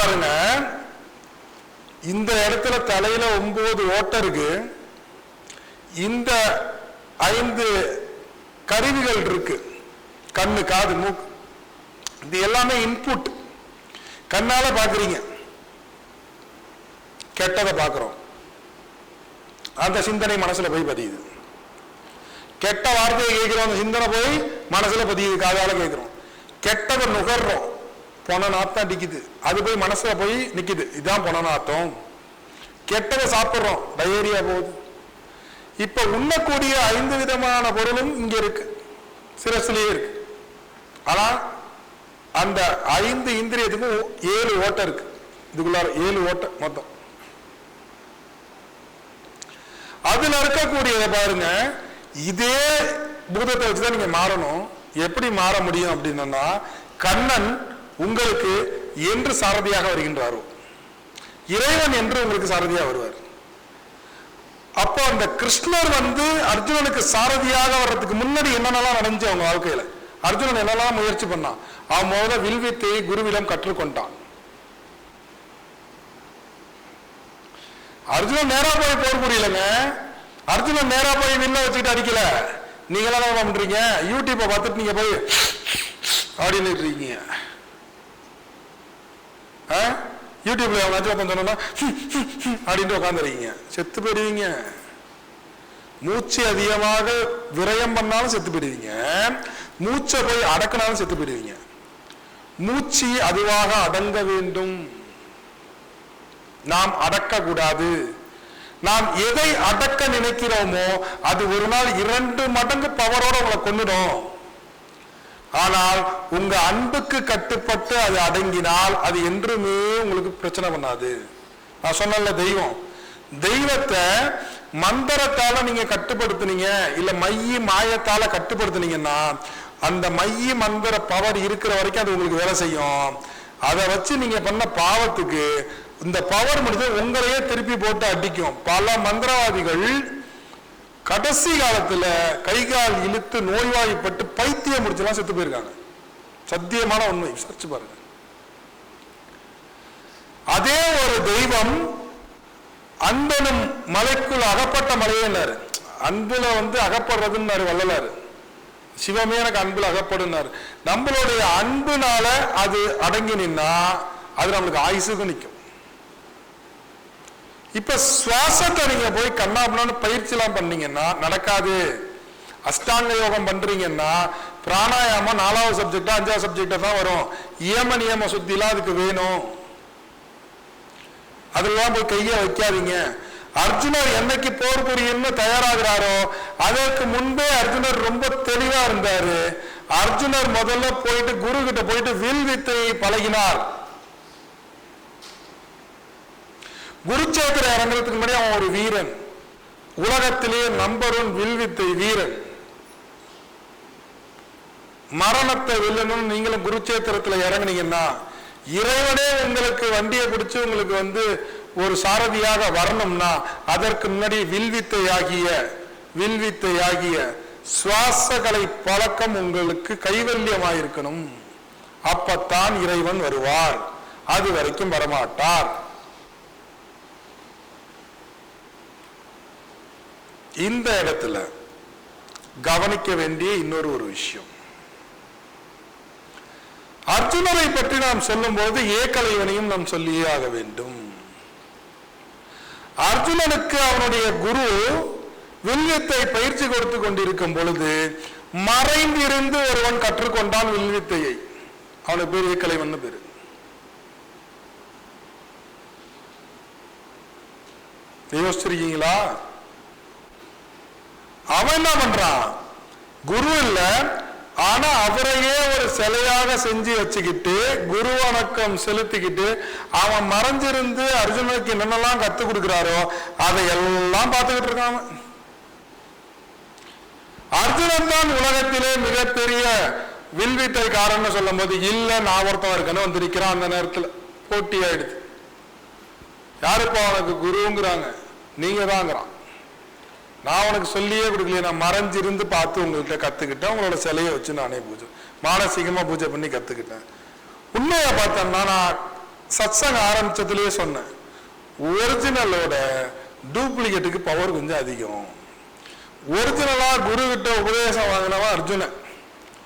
பாருங்க, இந்த இடத்துல தலையில 9 ஓட்டை இருக்கு, இந்த 5 கருவிகள் இருக்கு, கண்ணு, காது, மூக்கு, இது எல்லாமே இன்புட். கண்ணால பாக்குறீங்க, கெட்டதை பாக்குறோம், அந்த சிந்தனை மனசுல போய் பதியுது. கெட்ட வார்த்தையை கேட்கிறோம், அந்த சிந்தனை போய் மனசுல பதியுது, காதால கேட்கிறோம். கெட்டதை நுகர்றோம், பொன நாத்தம் அடிக்குது, அது போய் மனசுல போய் நிக்குது, இதுதான் பொன நாத்தம். கெட்டதை சாப்பிடுறோம், டயேரியா போகுது. இப்ப உண்ணக்கூடிய 5 விதமான பொருளும் இங்க இருக்கு, சிரசிலேயே இருக்கு. ஆனா அந்த 5 இந்திரியத்துக்கும் 7 ஓட்டை இருக்கு. இதுக்குள்ளார 7 ஓட்டை மொத்தம். அதுல இருக்கக்கூடியதை பாருங்க, இதே பூதத்தை வச்சுதான் நீங்க மாறணும். எப்படி மாற முடியும் அப்படின்னா, கண்ணன் உங்களுக்கு என்று சாரதியாக வருகின்றாரோ, இறைவன் என்று உங்களுக்கு சாரதியாக வருவார். அப்போ அந்த கிருஷ்ணர் அர்ஜுனனுக்கு சாரதியாக வர்றதுக்கு முன்னாடி என்னென்னலாம் நடந்துச்சு அவங்க வாழ்க்கையில, அர்ஜுனன் என்னெல்லாம் முயற்சி பண்ணான். அவன் முதல்ல வில்வித்தை குருவிடம் கற்றுக்கொண்டான். அர்ஜுனன் நேரா போய் போர் புரியலங்க. அர்ஜுனன் நேரா போய் வில்ல வச்சுக்கிட்டு அடிக்கல. நீங்க என்ன பண்றீங்க, யூடியூப்பை பார்த்துட்டு நீங்க போய் அப்படின்னு இருக்கீங்க. யூடியூப்ல எவனாச்சும் சொன்னா அப்படின்ட்டு உட்காந்துருக்கீங்க, செத்து போயிடுவீங்க. மூச்சு அதிகமாக விரயம் பண்ணாலும் செத்து போயிடுவீங்க, மூச்சை போய் அடக்கினாலும் செத்து போயிடுவீங்க. மூச்சு அதுவாக அடங்க வேண்டும், நாம் அடக்க கூடாது. நாம் எதை அடக்க நினைக்கிறோமோ அது ஒரு நாள் 2 மடங்கு பவரோட உங்களை கொன்னுடும். ஆனால் உங்க அன்புக்கு கட்டுப்பட்டு அது அடங்கினால் அது என்றுமே உங்களுக்கு பிரச்சனை பண்ணாது. நான் சொன்னல, தெய்வத்தை மந்திரத்தால நீங்க கட்டுப்படுத்துனீங்க, இல்ல மைய மாயத்தால கட்டுப்படுத்துனீங்கன்னா அந்த மைய மந்திர பவர் இருக்கிற வரைக்கும் அது உங்களுக்கு வேலை செய்யும். அதை வச்சு நீங்க பண்ண பாவத்துக்கு இந்த பவர் முடிஞ்ச உங்களையே திருப்பி போட்டு அடிக்கும். பல மந்திரவாதிகள் கடைசி காலத்துல கைகால் இழுத்து நோய்வாய்ப்பட்டு பைத்தியம் முடிச்செல்லாம் செத்து போயிருக்காங்க. சத்தியமான உண்மை, சர்ச்சு பாருங்க. அதே ஒரு தெய்வம் அன்பனும் மலைக்குள் அகப்பட்ட மலையேன்னாரு. அன்புல அகப்படுறதுன்னு வள்ளலாரு. சிவமே எனக்கு அன்புல அகப்படுனாரு. நம்மளுடைய அன்புனால அது அடங்கி நின்னா அது நம்மளுக்கு ஆயுசுக்கு நிற்கும். இப்ப சுவாசத்தை நீங்க போய் கண்ணாபுண்ணு பயிற்சி எல்லாம் பண்ணீங்கன்னா நடக்காது. அஷ்டாங்க யோகம் பண்றீங்கன்னா பிராணாயாமம் 4வது சப்ஜெக்டா 5வது சப்ஜெக்டா தான் வரும். இயம நியம சுத்திலாம் அதுக்கு வேணும். அதெல்லாம் போய் கைய வைக்காதீங்க. அர்ஜுனர் என்னைக்கு போர் புரியன்னு தயாராகிறாரோ அதற்கு முன்பே அர்ஜுனர் ரொம்ப தெளிவா இருந்தாரு. அர்ஜுனர் முதல்ல போயிட்டு குரு கிட்ட போயிட்டு வில் வித்தையை பழகினார். குருச்சேத்திர இறங்குறதுக்கு முன்னாடி அவன் ஒரு வீரன், உலகத்திலேயே நம்பர் 1 வில்வித்தை வீரன். மரணத்தை வெல்லணும்னு நீங்களும் குருச்சேத்திரத்துல இறங்குனீங்கன்னா இறைவனே உங்களுக்கு வண்டியை பிடிச்சு உங்களுக்கு ஒரு சாரதியாக வரணும்னா அதற்கு முன்னாடி வில்வித்தை ஆகிய சுவாசகலை பழக்கம் உங்களுக்கு கைவல்யமாயிருக்கணும். அப்பத்தான் இறைவன் வருவார், அது வரைக்கும் வரமாட்டார். இந்த இடத்துல கவனிக்க வேண்டிய இன்னொரு விஷயம், அர்ஜுனரை பற்றி நாம் சொல்லும் போது ஏகலைவனையும் நாம் சொல்லியே ஆக வேண்டும். அர்ஜுனனுக்கு அவனுடைய குரு வில்வித்தை பயிற்சி கொடுத்து கொண்டிருக்கும் பொழுது மறைந்திருந்து ஒருவன் கற்றுக்கொண்டான் வில்வித்தையை. அவனுக்கு பேர் ஏகலைவன் பேரு. யோசிச்சிருக்கீங்களா? அவன் என்ன பண்றான், குரு இல்ல, ஆனா அவரையே ஒரு சிலையாக செஞ்சு வச்சுக்கிட்டு குரு வணக்கம் செலுத்திக்கிட்டு அவன் மறைஞ்சிருந்து அர்ஜுனனுக்கு என்னென்னலாம் கத்து கொடுக்கிறாரோ அதை எல்லாம் பார்த்துக்கிட்டு இருக்கான். அர்ஜுனன் தான் உலகத்திலே மிகப்பெரிய வில்வித்தைக்காரன்னு சொல்லும் போது இல்ல நான் ஒருத்தன் இருக்கன்னு வந்திருக்கிறான். அந்த நேரத்தில் போட்டி ஆயிடுது. யாருப்பா அவனுக்கு குருங்கிறாங்க, நீங்க தாங்கிறான். நான் உனக்கு சொல்லியே கொடுக்கலையே, நான் மறைஞ்சிருந்து பார்த்து உங்கள்கிட்ட கத்துக்கிட்டேன். உங்களோட சிலையை வச்சு நானே மானசீகமா பூஜை பண்ணி கத்துக்கிட்டேன். உண்மையை பார்த்தேன்னா நான் சத்சங்க ஆரம்பிச்சதுலயே சொன்னேன், ஒரிஜினலோட டூப்ளிகேட்டுக்கு பவர் கொஞ்சம் அதிகம். ஒரிஜினலா குரு கிட்ட உபதேசம் வாங்கினவன் அர்ஜுனன்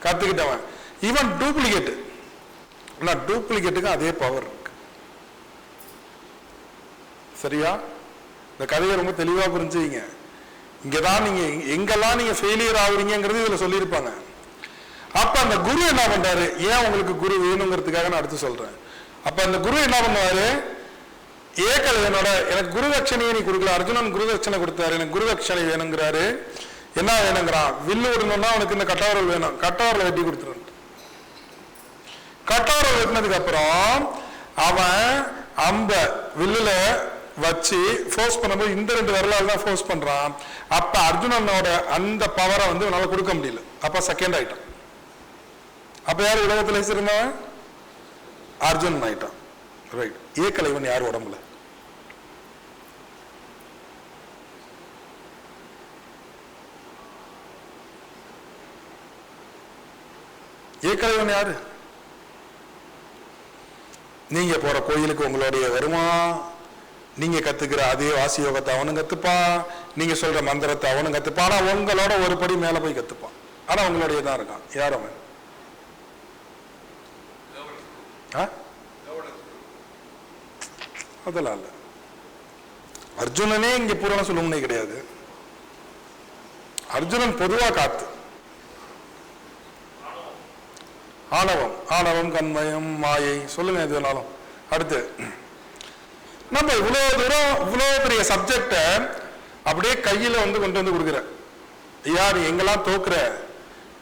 கத்துக்கிட்டவன், இவன் டூப்ளிகேட். டூப்ளிகேட்டுக்கு அதே பவர் இருக்கு. சரியா? இந்த கதையை ரொம்ப தெளிவா புரிஞ்சுங்க. இங்கதான் நீங்க எங்கெல்லாம் நீங்க ஃபெயிலியர் ஆகுறீங்கிறது இதுல சொல்லியிருப்பாங்க. அப்ப அந்த குரு என்ன பண்றாரு, ஏன் உங்களுக்கு குரு வேணுங்கிறதுக்காக நான் அடுத்து சொல்றேன். அப்ப அந்த குரு என்ன பண்ணுவாரு, ஏகலைவனோட எனக்கு குரு தட்சணையை நீ கொடுக்கல, அர்ஜுனன் குரு தட்சணை கொடுத்தாரு, எனக்கு குரு தட்சணை வேணுங்கிறாரு. என்ன வேணுங்கிறான், வில்லு விடணும்னா அவனுக்கு இந்த கட்டவரல் வேணும், கட்டவரலை வெட்டி கொடுத்துரு. கட்டவரல் வெட்டினதுக்கு அப்புறம் அவன் அம்ப வில்லுல வச்சு ஃபோர்ஸ் பண்ணும்போது இந்த 2 விரலால் தான் ஃபோர்ஸ் பண்றான். அப்ப அர்ஜுனனோட அந்த பவரை வந்து அவனால கொடுக்க முடியல. அப்ப செகண்ட் ஆயிட்டான். அப்ப யார் உலகத்துல வச்சிருந்தவன்? அர்ஜுனன் ஆயிட்டான். ரைட். ஏகலைவன் யார் உடம்புல? ஏகலைவன் யாரு? நீங்க போற கோயிலுக்கு உங்களுடைய வருமா, நீங்க கத்துக்கிற அதே வாசி யோகத்தை அவனும் கத்துப்பான், நீங்க சொல்ற மந்திரத்தை அவனும் கத்துப்பான். ஆனா உங்களோட ஒரு படி மேல போய் கத்துப்பான். ஆனா உங்களுடைய தான் இருக்கான். யார் அவன்? அதெல்லாம் இல்ல. அர்ஜுனனே இங்க பூரண சொல்லுமுனை கிடையாது. அர்ஜுனன் பொதுவா காத்து, ஆணவம், ஆணவம், கண்மயம், மாயை, சொல்லுங்க எது வேணாலும். அடுத்து நம்ம இவ்வளவு தூரம் இவ்வளவு பெரிய சப்ஜெக்ட அப்படியே கையில வந்து கொண்டு வந்து கொடுக்குற, ஐயா நீ எங்கெல்லாம் தோக்குற,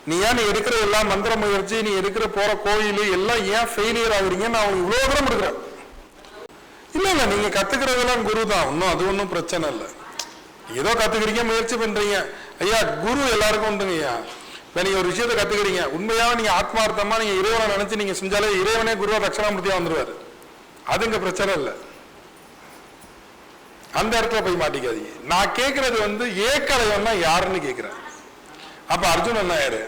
நீ ஏன் நீ எடுக்கிற எல்லாம் மந்திர முயற்சி, நீ எடுக்கிற போற கோயில் எல்லாம் ஏன் ஃபெயிலியர் ஆகுறீங்க, நான் இவ்வளவு தூரம் கொடுக்குறேன். இல்ல இல்ல, நீங்க கத்துக்கிறதெல்லாம் குரு தான், இன்னும் அது ஒன்றும் பிரச்சனை இல்லை. ஏதோ கத்துக்கிறீங்க, முயற்சி பண்றீங்க. ஐயா குரு எல்லாருக்கும் உண்டுங்க. ஐயா இப்ப நீங்க ஒரு விஷயத்த கத்துக்கிறீங்க, உண்மையாக நீங்க ஆத்மார்த்தமா நீங்க இறைவனை நினைச்சு நீங்க செஞ்சாலே இறைவனே குருவா தட்சணாமூர்த்தியா வந்துருவாரு. அது இங்க பிரச்சனை இல்லை. அந்த இடத்துல போய் மாட்டிக்காதீங்க. நான் கேட்கறது வந்து ஏகலைவன்னா யாருன்னு கேட்கிறேன். அப்ப அர்ஜுனன் யாரு?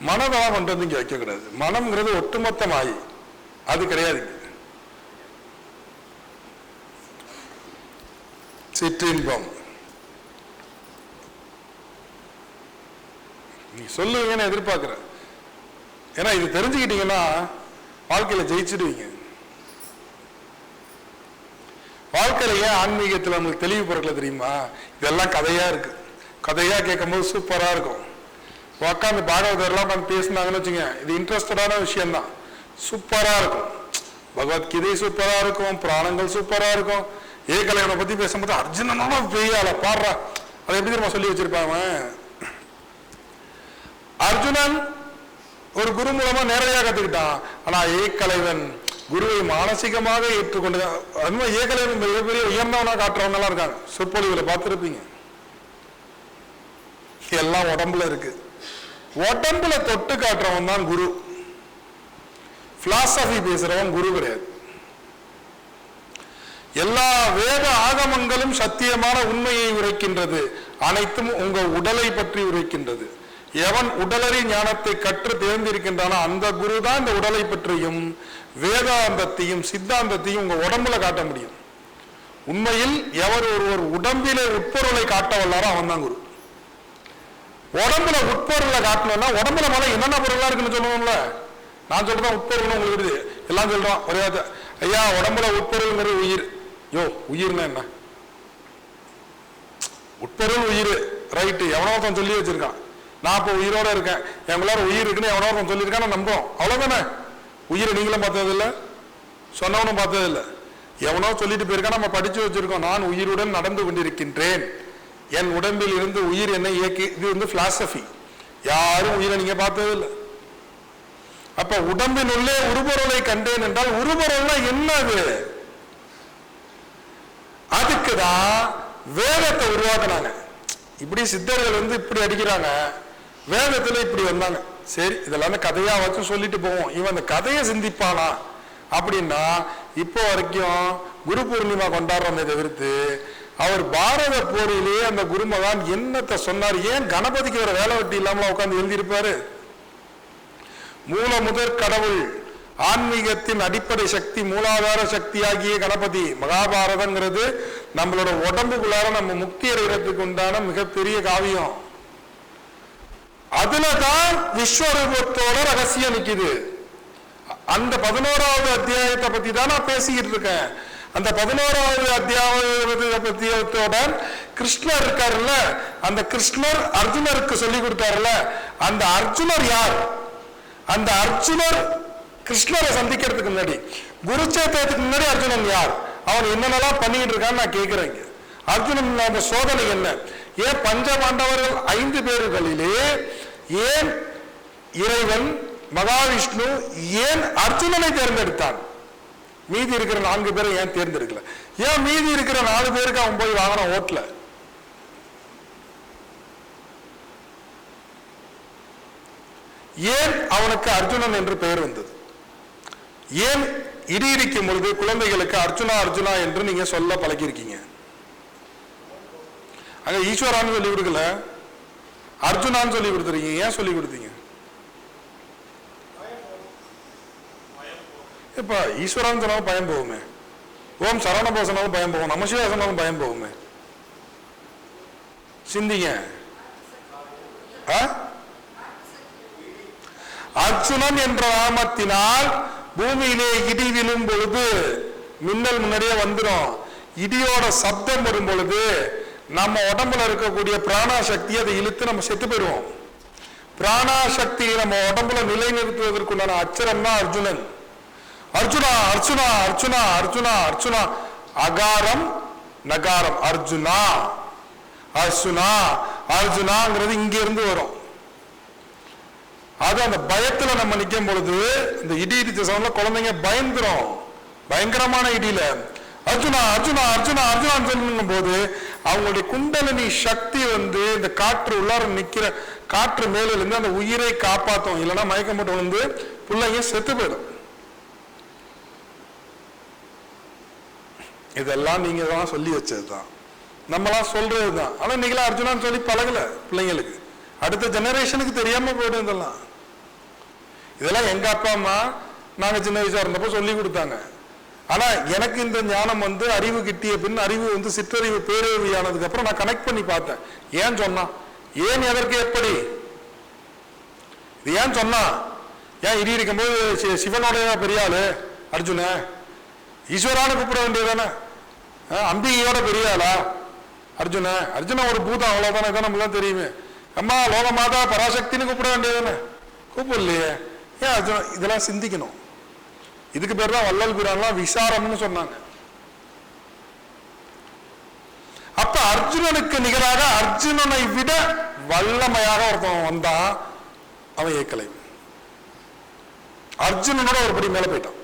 மனதெல்லாம் கொண்டு வந்து இங்க வைக்க கூடாது. மனம்ங்கிறது ஒட்டுமொத்த மாயை, அது கிடையாது. சிற்றின்பம் நீ சொல்லுவீங்கன்னு எதிர்பார்க்கிறேன். ஏன்னா இது தெரிஞ்சுக்கிட்டீங்கன்னா வாழ்க்கையில ஜெயிச்சிடுவீங்க. வாழ்க்கையில ஏன் ஆன்மீகத்தில் நம்மளுக்கு தெளிவு பிறக்கல தெரியுமா? இதெல்லாம் கதையா இருக்கு. கதையா கேட்கும் போது சூப்பரா இருக்கும். உட்காந்து பாகவதர்லாம் உட்காந்து பேசினாங்கன்னு வச்சுங்க, இது இன்ட்ரெஸ்டடான விஷயம் தான், சூப்பரா இருக்கும். பகவத்கீதை சூப்பரா இருக்கும், புராணங்கள் சூப்பரா இருக்கும். ஏகலைவனை பத்தி பேசும்போது அர்ஜுனனோட பெய்யால பாடுறா, அதை எப்படி தெரியுமா சொல்லி வச்சிருப்பாங்க. அர்ஜுனன் ஒரு குரு மூலமா நேரடியாக கத்துக்கிட்டான். ஆனா ஏகலைவன் குருவை மானசீகமாக ஏற்றுக்கொண்டு, ஏகலைவன் மிகப்பெரிய உயர்ந்தவனா காட்டுறவங்க எல்லாம் இருக்காங்க, சொற்பொழிவுல பார்த்துருப்பீங்க. எல்லாம் உடம்புல இருக்கு. உடம்புல தொட்டு காட்டுறவன் தான் குரு. பிலாசபி பேசுறவன் குரு கிடையாது. எல்லா வேத ஆகமங்களும் சத்தியமான உண்மையை உரைக்கின்றது, அனைத்தும் உங்க உடலை பற்றி உரைக்கின்றது. எவன் உடலறி ஞானத்தை கற்று தேர்ந்திருக்கின்றானோ அந்த குரு தான் இந்த உடலை பற்றியும் வேதாந்தத்தையும் சித்தாந்தத்தையும் உங்க உடம்புல காட்ட முடியும். உண்மையில் எவர் ஒருவர் உடம்பிலே உட்பொருளை காட்ட வல்லாரோ அவன் தான் குரு. உடம்புல உட்பொருளை காட்டணும்னா உடம்புல முதல்ல என்னென்ன பொருளா இருக்குன்னு சொல்லணும்ல. நான் சொல்றேன் உட்பொருள்னு உங்களுக்கு எல்லாம் சொல்றோம் ஒரே ஐயா உடம்புல உட்பொருள்ங்கிறது உயிர். யோ உயிர்னா என்ன? உட்பொருள் உயிர், ரைட்டு. எவனோ ஒருத்தன் சொல்லி வச்சிருக்கான், நான் இப்போ உயிரோட இருக்கேன், எங்களார உயிர் இருக்குன்னு எவனோ ஒருத்தன் சொல்லியிருக்கான், நான் நம்புறோம். அவ்வளவுதானே. உயிரை நீங்களும் பார்த்தது இல்லை, சொன்னவனும் பார்த்தது இல்லை, எவனோ சொல்லிட்டு போயிருக்கா, நம்ம படிச்சு வச்சிருக்கோம். நான் உயிருடன் நடந்து கொண்டிருக்கின்றேன், என் உடம்பில் இருந்து உயிர் என்னை இயக்கி. இது வந்து பிலாசபி. யாரும் உயிரை நீங்க பார்த்தது இல்லை. அப்ப உடம்பின் உள்ளே உருபொருளை கண்டேன் என்றால் உருபொருள்னா என்னது? அதுக்குதான் வேதத்தை உருவாக்குனாங்க. இப்படி சித்தர்கள் வந்து இப்படி அடிக்கிறாங்க, வேதத்துல இப்படி வந்தாங்க. சரி இதெல்லாமே கதையா வச்சு சொல்லிட்டு போவோம். இவன் அந்த கதையை சிந்திப்பானா அப்படின்னா இப்போ வரைக்கும் குரு பூர்ணிமா கொண்டாடுறோமே தவிர்த்து அவர் பாரத போரிலேயே அந்த குருமகான் என்னத்தை சொன்னார்? ஏன் கணபதிக்கு ஒரு வேலை வெட்டி இல்லாமல உட்காந்து எழுதியிருப்பாரு? மூல முதற் கடவுள் ஆன்மீகத்தின் அடிப்படை சக்தி, மூலாதார சக்தியாகிய கணபதி. மகாபாரதங்கிறது நம்மளோட உடம்புக்குள்ளார நம்ம முக்தி அடைகிறதுக்கு உண்டான மிகப்பெரிய காவியம். அதுலதான் விஸ்வரூபத்தோட ரகசியம் நிக்குது. அந்த 11வது அத்தியாயத்தை பத்தி தான் நான் பேசிக்கிட்டு இருக்கேன். அந்த 11வது அத்தியாயத்தோட கிருஷ்ணர் இருக்காருல்ல, அந்த கிருஷ்ணர் அர்ஜுனருக்கு சொல்லி கொடுத்தாருல்ல, அந்த அர்ஜுனர் யார்? அந்த அர்ஜுனர் கிருஷ்ணரை சந்திக்கிறதுக்கு முன்னாடி, குருச்சேத்திரத்துக்கு முன்னாடி அர்ஜுனன் யார்? அவன் என்னென்னலாம் பண்ணிட்டு இருக்கான்னு நான் கேட்கிறேன். அர்ஜுனன் அந்த சோதனை என்ன? ஏன் பஞ்ச பாண்டவர்கள் 5 பேர்களிலே ஏன் இறைவன் மகாவிஷ்ணு ஏன் அர்ஜுனனை தேர்ந்தெடுத்தான்? மீதி இருக்கிற 4 பேரை ஏன் தேர்ந்தெடுக்கல? ஏன் மீதி இருக்கிற 4 பேருக்கு அவன் போய் வாங்கின ஓட்டல? ஏன் அவனுக்கு அர்ஜுனன் என்று பெயர் வந்தது? ஏன் இடி இடிக்கும் பொழுது குழந்தைகளுக்கு அர்ஜுனா அர்ஜுனா என்று நீங்க சொல்ல பழகிருக்கீங்க? அங்க ஈஸ்வரான்னு சொல்லி கொடுக்கல, அர்ஜுனான்னு சொல்லி கொடுத்துருக்கீங்க. ஏன் சொல்லி கொடுத்தீங்க? இப்ப ஈஸ்வரான்னு சொன்னாலும் பயம் போகுமே, ஓம் சரவண போசனாலும் பயம் போகும், நமசிவா சொன்னாலும் பயம் போகுமே. சிந்திங்க. அர்ஜுனன் என்ற நாமத்தினால் பூமியிலே இடி விழும் பொழுது மின்னல் முன்னாடியே வந்துடும். இடியோட சப்தம் வரும் பொழுது நம்ம உடம்புல இருக்கக்கூடிய பிராணாசக்தி அதை இழுத்து நம்ம செத்து போயிடுவோம். பிராணாசக்தியை நம்ம உடம்புல நிலைநிறுத்துவதற்குண்டான அச்சரம் தான் அர்ஜுனன். அர்ஜுனா அர்ஜுனா அர்ஜுனா அர்ஜுனா அர்ஜுனா, அகாரம் நகாரம், அர்ஜுனா அர்ஜுனா அர்ஜுனாங்கிறது இங்க இருந்து வரும். அது அந்த பயத்துல நம்ம நிற்கும் பொழுது இந்த இடி இடிச்ச சவுண்ட்ல குழந்தைங்க பயந்துரும். பயங்கரமான இடியில அர்ஜுனா அர்ஜுனா அர்ஜுனா அர்ஜுனான்னு சொல்லும் போது அவங்களுடைய குண்டலினி சக்தி இந்த காற்று உள்ளார நிக்கிற காற்று மேல இருந்து அந்த உயிரை காப்பாற்றும். இல்லைன்னா மயக்கம் போட்டு விழுந்து பிள்ளைங்க செத்து போயிடும். இதெல்லாம் நீங்க தான் சொல்லி வச்சதுதான், நம்மளாம் சொல்றதுதான். ஆனா நீங்களா அர்ஜுனான்னு சொல்லி பழகல. பிள்ளைங்களுக்கு அடுத்த ஜெனரேஷனுக்கு தெரியாம போயிடும். இதெல்லாம் எங்க அப்பா அம்மா நாங்க சின்ன வயசா இருந்தப்போ சொல்லி கொடுத்தாங்க. ஆனா எனக்கு இந்த ஞானம் அறிவு கிட்டிய பின், அறிவு சிற்றறிவு பேரறிவு ஆனதுக்கு அப்புறம் நான் கனெக்ட் பண்ணி பார்த்தேன். ஏன் சொன்னா, ஏன் எதற்கு எப்படி இது ஏன் சொன்னா? ஏன் இடி இருக்கும்போது சிவனோடைய பெரிய ஆளு அர்ஜுன, ஈஸ்வரான கூப்பிட வேண்டியதானே? அம்பிகையோட பெரிய ஆளா அர்ஜுன? அர்ஜுன ஒரு பூதம், அவ்வளவுதானே. இதான் நமக்கு தான் தெரியுமே. அம்மா லோக மாதா பராசக்தின்னு கூப்பிட வேண்டியதானே? கூப்பிடலையே. ஏன் அர்ஜுன? இதெல்லாம் சிந்திக்கணும். இதுக்கு பேர் தான் வள்ளல் பிரான்லாம் விசாரம்னு சொன்னாங்க. அப்ப அர்ஜுனனுக்கு நிகராக, அர்ஜுனனை விட வல்லமையாக ஒருத்தன் வந்தான், அவன் ஏக்கலை. அர்ஜுனனோட ஒருபடி மேல போயிட்டான்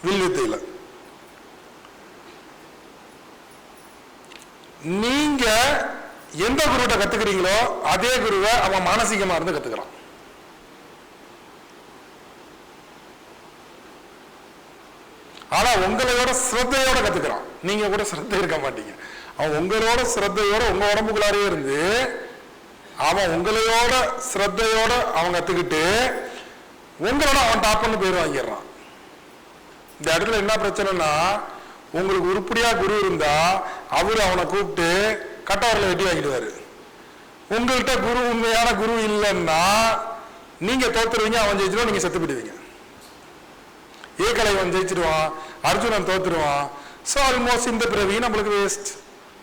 வில்வித்தையில. நீங்க எந்த குருவிட்ட கத்துக்கிறீங்களோ அதே குருவை அவன் மானசீகமா இருந்து கத்துக்கிறான். ஆனா உங்களோட சிரத்தையோட கத்துக்கிறான். நீங்க கூட சிரத்தை இருக்க மாட்டீங்க. அவன் உங்களோட சிரத்தையோட உங்க உடம்புக்குள்ளாரே இருந்து அவன் உங்களையோட சிரத்தையோட அவன் கத்துக்கிட்டு உங்களோட அவன் டாப் பண்ணி பேர் வாங்கிடுறான். இந்த இடத்துல என்ன பிரச்சனைனா, உங்களுக்கு உருப்படியா குரு இருந்தா அவரு அவனை கூப்பிட்டு கட்டவரில் வெட்டி வாங்கிடுவாரு. உங்கள்கிட்ட குரு உண்மையான குரு இல்லைன்னா நீங்க தோத்துருவீங்க, அவன் ஜெயிச்சிருவான், நீங்க செத்து போயிடுவீங்க. ஏகலைவன் ஜெயிச்சிருவான், அர்ஜுனன் தோத்துருவான். ஸோ ஆல்மோஸ்ட் இந்த பிறவி நம்மளுக்கு வேஸ்ட்,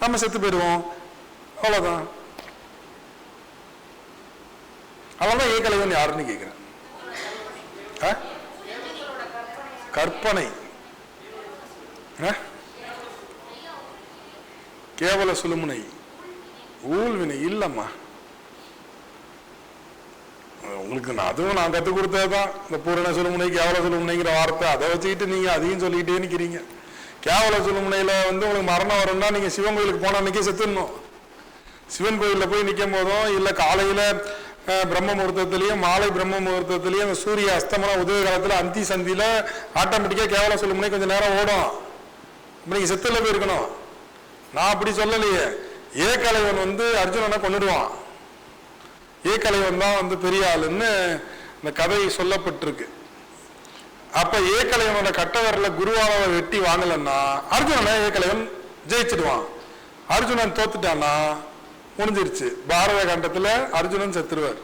நம்ம செத்து போயிடுவோம். அவ்வளவுதான். அவ்வளவுதான். ஏகலைவன் யாருன்னு கேட்கிறேன். கற்பனை, கேவல சுழுமுனை, ஊழ்வினை இல்லம்மா. உங்களுக்கு அதுவும் நான் கற்றுக் கொடுத்ததுதான். இந்த பூரண சுழுமுனை கேவல சுழுமுனைங்கிற வார்த்தை, அதை வச்சுக்கிட்டு நீங்க அதையும் சொல்லிக்கிட்டே நிற்கிறீங்க. கேவல சுழுமுனையில உங்களுக்கு மரணம் வரும்னா நீங்க சிவன் கோயிலுக்கு போன அன்னைக்கே செத்துடணும். சிவன் கோயிலில் போய் நிற்கும் போதும் இல்லை காலையில பிரம்ம முகூர்த்தத்திலையும் மாலை பிரம்ம முகூர்த்தத்திலையும் அந்த சூரிய அஸ்தமன உதய காலத்தில் அந்தி சந்தியில ஆட்டோமேட்டிக்கா கேவல சுழுமுனை கொஞ்சம் நேரம் ஓடும். அப்ப நீங்க செத்துல போயிருக்கணும். நான் அப்படி சொல்லலையே. ஏகலைவன் அர்ஜுனனை கொண்டுடுவான். ஏகலைவன் தான் பெரிய ஆளுன்னு இந்த கதை சொல்லப்பட்டிருக்கு. அப்ப ஏகலைவனோட கட்ட விரல குருவானவரை வெட்டி வாங்கலன்னா அர்ஜுனனை ஏகலைவன் ஜெயிச்சிடுவான். அர்ஜுனன் தோத்துட்டான்னா முடிஞ்சிருச்சு. பாரத கண்டத்துல அர்ஜுனன் செத்துருவார்.